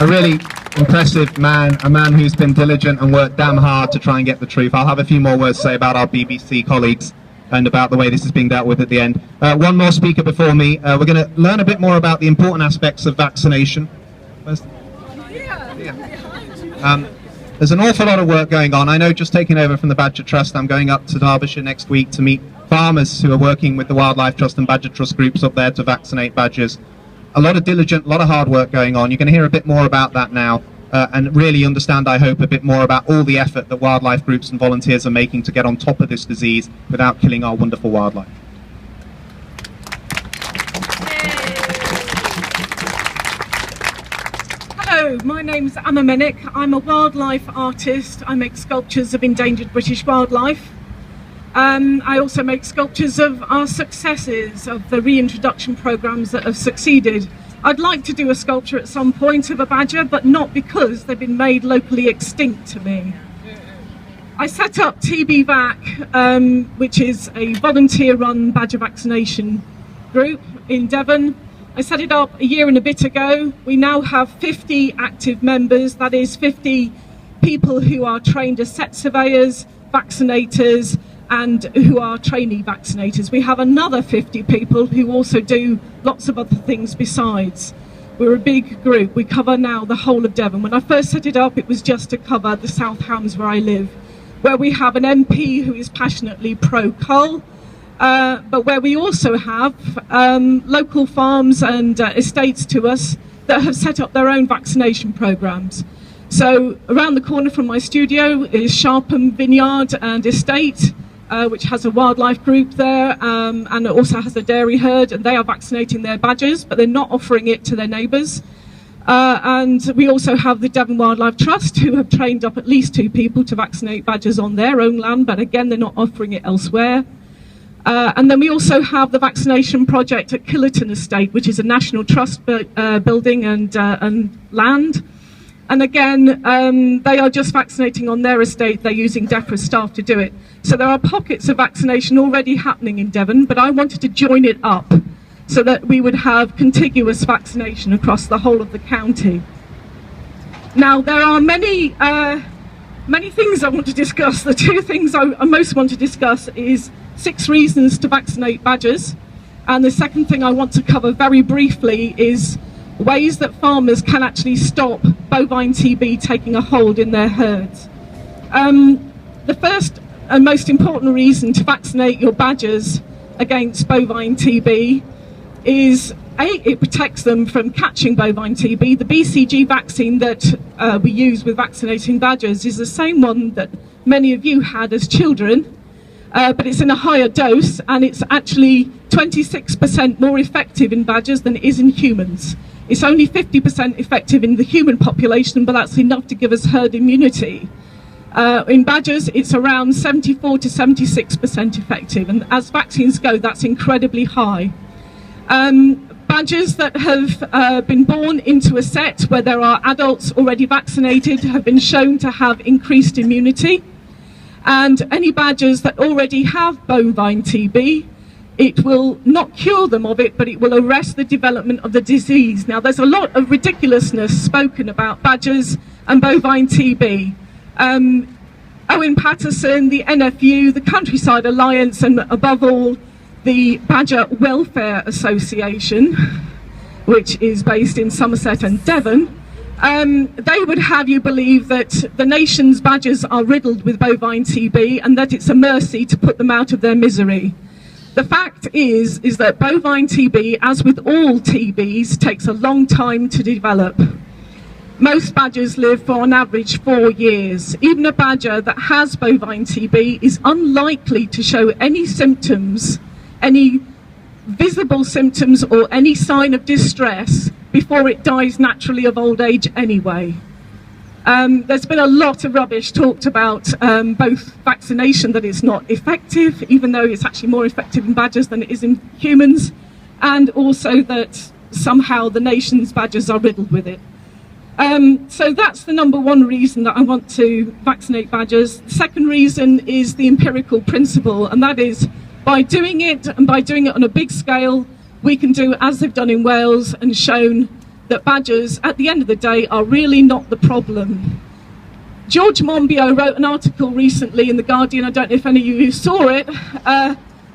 a really impressive man, a man who's been diligent and worked damn hard to try and get the truth. I'll have a few more words to say about our BBC colleagues and about the way this is being dealt with at the end. One more speaker before me. We're going to learn a bit more about the important aspects of vaccination. There's an awful lot of work going on. I know, just taking over from the Badger Trust, I'm going up to Derbyshire next week to meet farmers who are working with the Wildlife Trust and Badger Trust groups up there to vaccinate badgers. A lot of diligent, a lot of hard work going on. You're going to hear a bit more about that now and really understand, I hope, a bit more about all the effort that wildlife groups and volunteers are making to get on top of this disease without killing our wonderful wildlife. Hello, my name's Menec. I'm a wildlife artist. I make sculptures of endangered British wildlife. I also make sculptures of our successes, of the reintroduction programmes that have succeeded. I'd like to do a sculpture at some point of a badger, but not because they've been made locally extinct to me. I set up TB Vac, which is a volunteer-run badger vaccination group in Devon. I set it up a year and a bit ago. We now have 50 active members, that is 50 people who are trained as set surveyors, vaccinators, and who are trainee vaccinators. We have another 50 people who also do lots of other things besides. We're a big group. We cover now the whole of Devon. When I first set it up, it was just to cover the South Hams where I live, where we have an MP who is passionately pro-cull, but where we also have local farms and estates to us that have set up their own vaccination programmes. So around the corner from my studio is Sharpham Vineyard and Estate, which has a wildlife group there, and it also has a dairy herd, and they are vaccinating their badgers, but they're not offering it to their neighbours. And we also have the Devon Wildlife Trust, who have trained up at least 2 people to vaccinate badgers on their own land, but again, they're not offering it elsewhere. And then we also have the vaccination project at Killerton Estate, which is a National Trust building and land. And again, they are just vaccinating on their estate. They're using DEFRA staff to do it. So there are pockets of vaccination already happening in Devon, but I wanted to join it up so that we would have contiguous vaccination across the whole of the county. Now, there are many things I want to discuss. The 2 things I most want to discuss is 6 reasons to vaccinate badgers. And the second thing I want to cover very briefly is ways that farmers can actually stop bovine TB taking a hold in their herds. The first and most important reason to vaccinate your badgers against bovine TB is it protects them from catching bovine TB. The BCG vaccine that we use with vaccinating badgers is the same one that many of you had as children, but it's in a higher dose, and it's actually 26% more effective in badgers than it is in humans. It's only 50% effective in the human population, but that's enough to give us herd immunity. In badgers, it's around 74 to 76% effective, and as vaccines go, that's incredibly high. Badgers that have been born into a set where there are adults already vaccinated have been shown to have increased immunity. And any badgers that already have bovine TB, it will not cure them of it, but it will arrest the development of the disease. Now, there's a lot of ridiculousness spoken about badgers and bovine TB. Owen Patterson, the NFU, the Countryside Alliance, and above all, the Badger Welfare Association, which is based in Somerset and Devon, they would have you believe that the nation's badgers are riddled with bovine TB and that it's a mercy to put them out of their misery. The fact is that bovine TB, as with all TBs, takes a long time to develop. Most badgers live for on average 4 years. Even a badger that has bovine TB is unlikely to show any symptoms, any visible symptoms or any sign of distress before it dies naturally of old age anyway. There's been a lot of rubbish talked about both vaccination, that it's not effective, even though it's actually more effective in badgers than it is in humans, and also that somehow the nation's badgers are riddled with it. So that's the number 1 reason that I want to vaccinate badgers. The second reason is the empirical principle, and that is by doing it, and by doing it on a big scale, we can do as they've done in Wales and shown that badgers, at the end of the day, are really not the problem. George Monbiot wrote an article recently in The Guardian, I don't know if any of you saw it.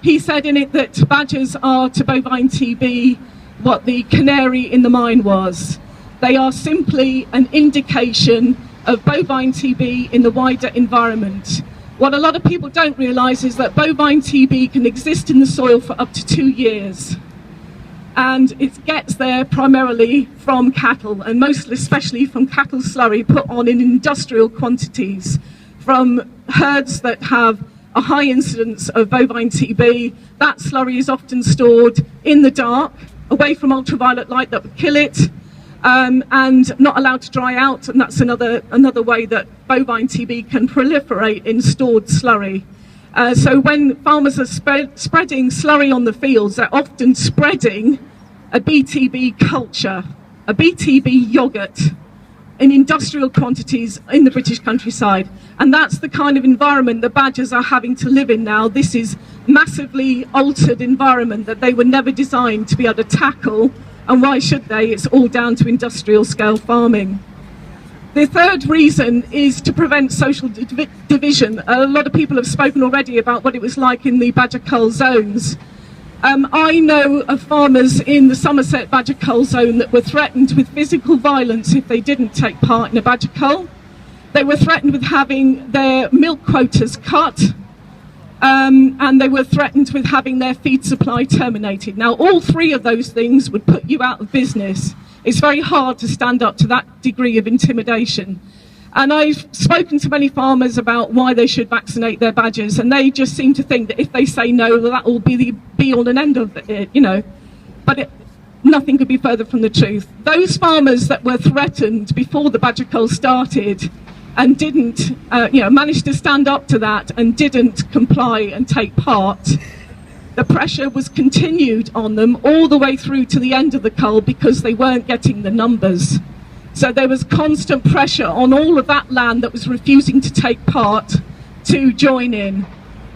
He said in it that badgers are to bovine TB what the canary in the mine was. They are simply an indication of bovine TB in the wider environment. What a lot of people don't realise is that bovine TB can exist in the soil for up to 2 years. And it gets there primarily from cattle, and most especially from cattle slurry put on in industrial quantities, from herds that have a high incidence of bovine TB. That slurry is often stored in the dark, away from ultraviolet light that would kill it, and not allowed to dry out, and that's another way that bovine TB can proliferate in stored slurry. So when farmers are spreading slurry on the fields, they're often spreading a BTB culture, a BTB yogurt in industrial quantities in the British countryside. And that's the kind of environment the badgers are having to live in now. This is massively altered environment that they were never designed to be able to tackle. And why should they? It's all down to industrial scale farming. The third reason is to prevent social division. A lot of people have spoken already about what it was like in the Badger Cull zones. I know of farmers in the Somerset Badger Cull zone that were threatened with physical violence if they didn't take part in a Badger Cull. They were threatened with having their milk quotas cut, and they were threatened with having their feed supply terminated. Now, all three of those things would put you out of business. It's very hard to stand up to that degree of intimidation. And I've spoken to many farmers about why they should vaccinate their badgers, and they just seem to think that if they say no, that will be the be-all and end of it, you know. But nothing could be further from the truth. Those farmers that were threatened before the Badger Cull started and didn't, manage to stand up to that and didn't comply and take part, the pressure was continued on them all the way through to the end of the cull because they weren't getting the numbers. So there was constant pressure on all of that land that was refusing to take part to join in.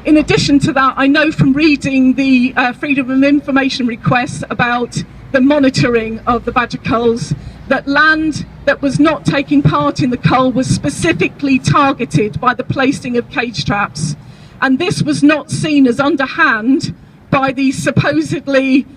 In addition to that, I know from reading the Freedom of Information requests about the monitoring of the Badger Culls that land that was not taking part in the cull was specifically targeted by the placing of cage traps. And this was not seen as underhand by the supposedly,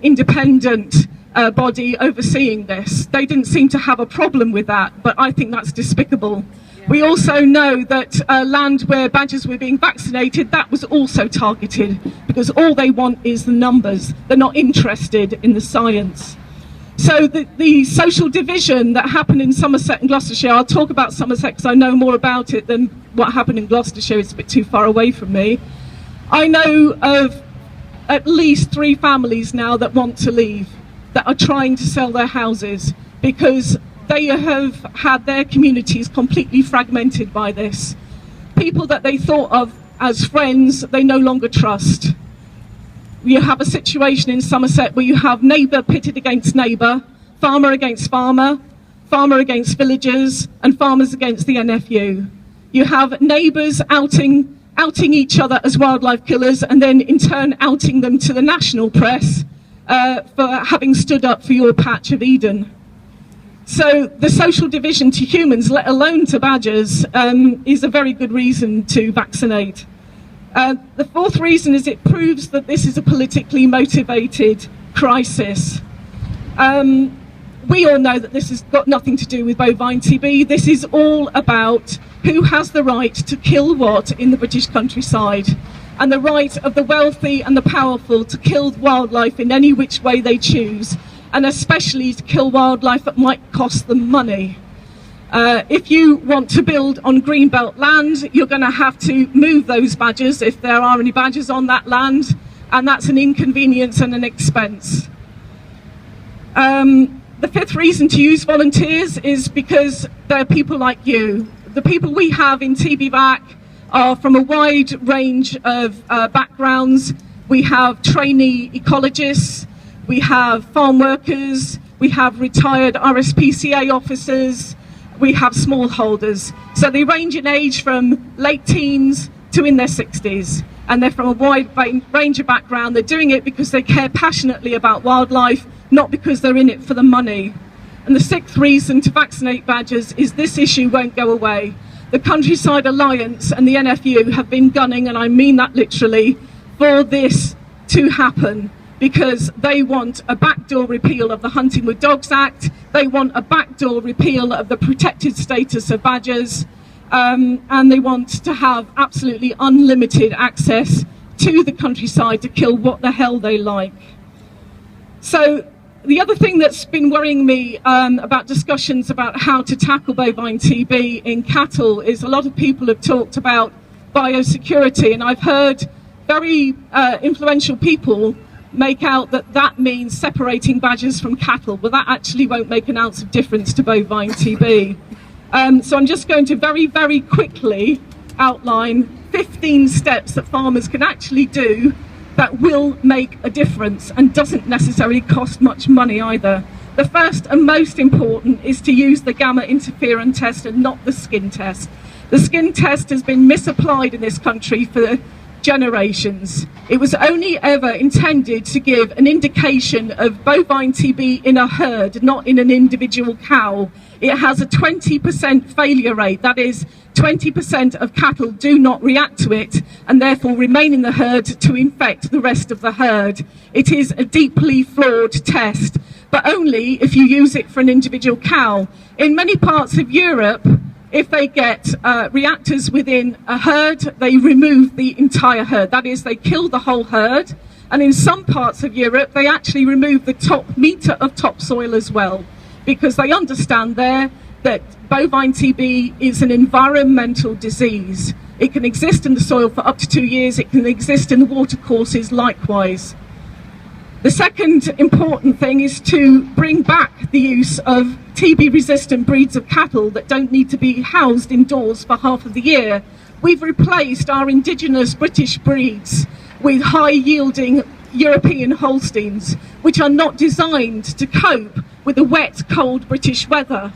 independent body overseeing this. They didn't seem to have a problem with that, but I think that's despicable. We also know that land where badgers were being vaccinated, that was also targeted because all they want is the numbers. They're not interested in the science. So the social division that happened in Somerset and Gloucestershire, I'll talk about Somerset because I know more about it than what happened in Gloucestershire. It's a bit too far away from me. I know of at least 3 families now that want to leave, that are trying to sell their houses because they have had their communities completely fragmented by this. People that they thought of as friends, they no longer trust. You have a situation in Somerset where you have neighbour pitted against neighbour, farmer against farmer, farmer against villagers, and farmers against the NFU. You have neighbours outing each other as wildlife killers and then in turn outing them to the national press for having stood up for your patch of Eden. So the social division to humans, let alone to badgers, is a very good reason to vaccinate. The fourth reason is it proves that this is a politically motivated crisis. We all know that this has got nothing to do with bovine TB. This is all about who has the right to kill what in the British countryside, and the right of the wealthy and the powerful to kill wildlife in any which way they choose, and especially to kill wildlife that might cost them money. If you want to build on greenbelt land, you're going to have to move those badgers if there are any badgers on that land, and that's an inconvenience and an expense. The fifth reason to use volunteers is because they're people like you. The people we have in TBVAC are from a wide range of backgrounds. We have trainee ecologists, we have farm workers, we have retired RSPCA officers, we have smallholders. So they range in age from late teens to in their 60s. And they're from a wide range of background. They're doing it because they care passionately about wildlife, not because they're in it for the money. And the sixth reason to vaccinate badgers is this issue won't go away. The Countryside Alliance and the NFU have been gunning, and I mean that literally, for this to happen, because they want a backdoor repeal of the Hunting with Dogs Act, they want a backdoor repeal of the protected status of badgers, and they want to have absolutely unlimited access to the countryside to kill what the hell they like. So the other thing that's been worrying me about discussions about how to tackle bovine TB in cattle is a lot of people have talked about biosecurity, and I've heard very influential people make out that that means separating badgers from cattle. Well, that actually won't make an ounce of difference to bovine TB. So I'm just going to very, very quickly outline 15 steps that farmers can actually do that will make a difference and doesn't necessarily cost much money either. The first and most important is to use the gamma interferon test and not the skin test. The skin test has been misapplied in this country for generations. It was only ever intended to give an indication of bovine TB in a herd, not in an individual cow. It has a 20% failure rate. That is, 20% of cattle do not react to it and therefore remain in the herd to infect the rest of the herd. It is a deeply flawed test, but only if you use it for an individual cow. In many parts of Europe, if they get reactors within a herd, they remove the entire herd. That is, they kill the whole herd. And in some parts of Europe, they actually remove the top meter of topsoil as well, because they understand there that bovine TB is an environmental disease. It can exist in the soil for up to 2 years. It can exist in the watercourses likewise. The second important thing is to bring back the use of TB-resistant breeds of cattle that don't need to be housed indoors for half of the year. We've replaced our indigenous British breeds with high-yielding European Holsteins, which are not designed to cope with the wet, cold British weather.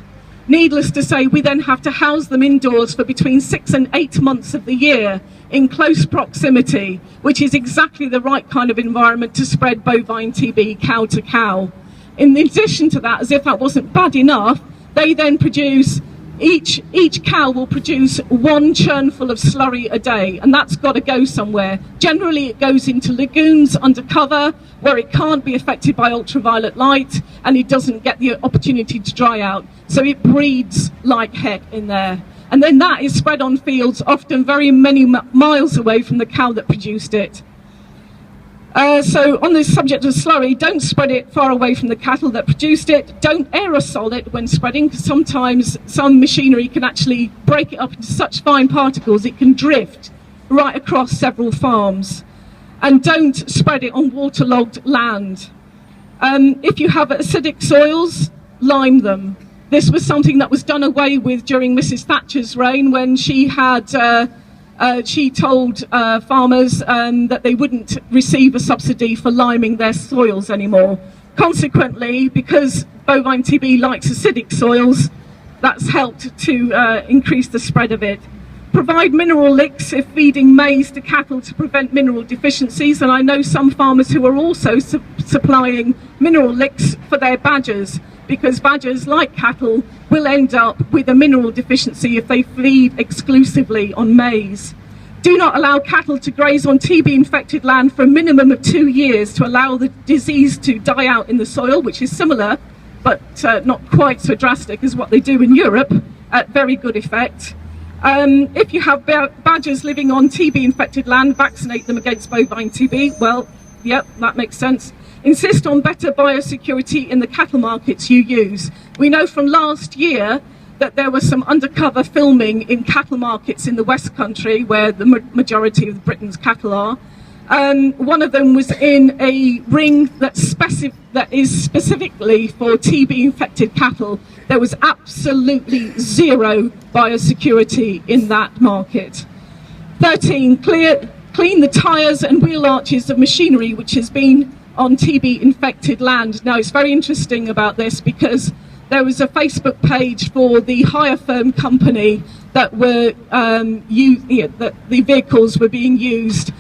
Needless to say, we then have to house them indoors for between 6 and 8 months of the year in close proximity, which is exactly the right kind of environment to spread bovine TB cow to cow. In addition to that, as if that wasn't bad enough, they then produce, each cow will produce 1 churnful of slurry a day, and that's got to go somewhere. Generally, it goes into lagoons under cover, where it can't be affected by ultraviolet light, and it doesn't get the opportunity to dry out. So it breeds like heck in there. And then that is spread on fields, often very many miles away from the cow that produced it. So on this subject of slurry, don't spread it far away from the cattle that produced it. Don't aerosol it when spreading, because sometimes some machinery can actually break it up into such fine particles it can drift right across several farms. And don't spread it on waterlogged land. If you have acidic soils, lime them. This was something that was done away with during Mrs. Thatcher's reign, when she had she told farmers that they wouldn't receive a subsidy for liming their soils anymore. Consequently, because bovine TB likes acidic soils, that's helped to increase the spread of it. Provide mineral licks if feeding maize to cattle to prevent mineral deficiencies, and I know some farmers who are also supplying mineral licks for their badgers, because badgers, like cattle, will end up with a mineral deficiency if they feed exclusively on maize. Do not allow cattle to graze on TB-infected land for a minimum of 2 years to allow the disease to die out in the soil, which is similar, but not quite so drastic as what they do in Europe, at very good effect. If you have badgers living on TB-infected land, vaccinate them against bovine TB. Well, yep, that makes sense. Insist on better biosecurity in the cattle markets you use. We know from last year that there was some undercover filming in cattle markets in the West Country, where the majority of Britain's cattle are. One of them was in a ring that is specifically for TB-infected cattle. There was absolutely zero biosecurity in that market. 13, clean the tyres and wheel arches of machinery which has been on TB-infected land. Now, it's very interesting about this, because there was a Facebook page for the hire firm company that were that the vehicles were being used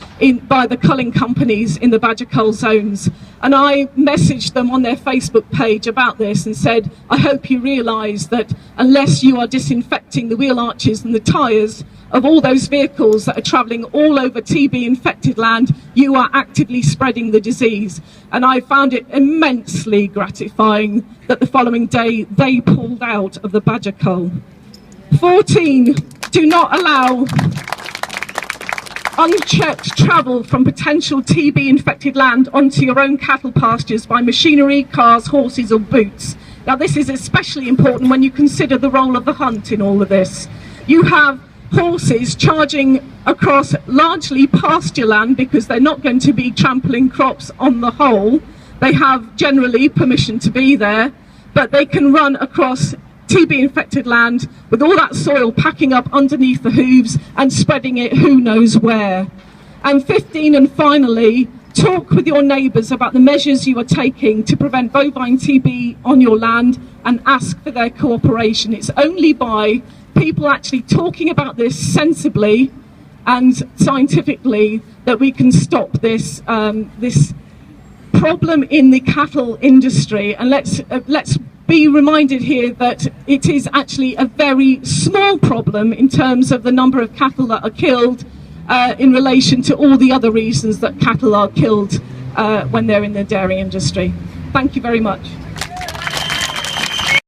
by the culling companies in the Badger Cull zones. And I messaged them on their Facebook page about this and said, I hope you realise that unless you are disinfecting the wheel arches and the tyres of all those vehicles that are travelling all over TB infected land, you are actively spreading the disease. And I found it immensely gratifying that the following day they pulled out of the Badger Cull. 14, do not allow unchecked travel from potential TB infected land onto your own cattle pastures by machinery, cars, horses or boots. Now this is especially important when you consider the role of the hunt in all of this. You have horses charging across largely pasture land because they're not going to be trampling crops on the whole. They have generally permission to be there, but they can run across TB infected land with all that soil packing up underneath the hooves and spreading it who knows where. And 15, and finally, talk with your neighbours about the measures you are taking to prevent bovine TB on your land and ask for their cooperation. It's only by people actually talking about this sensibly and scientifically that we can stop this this problem in the cattle industry. And let's be reminded here that it is actually a very small problem in terms of the number of cattle that are killed in relation to all the other reasons that cattle are killed when they're in the dairy industry. Thank you very much.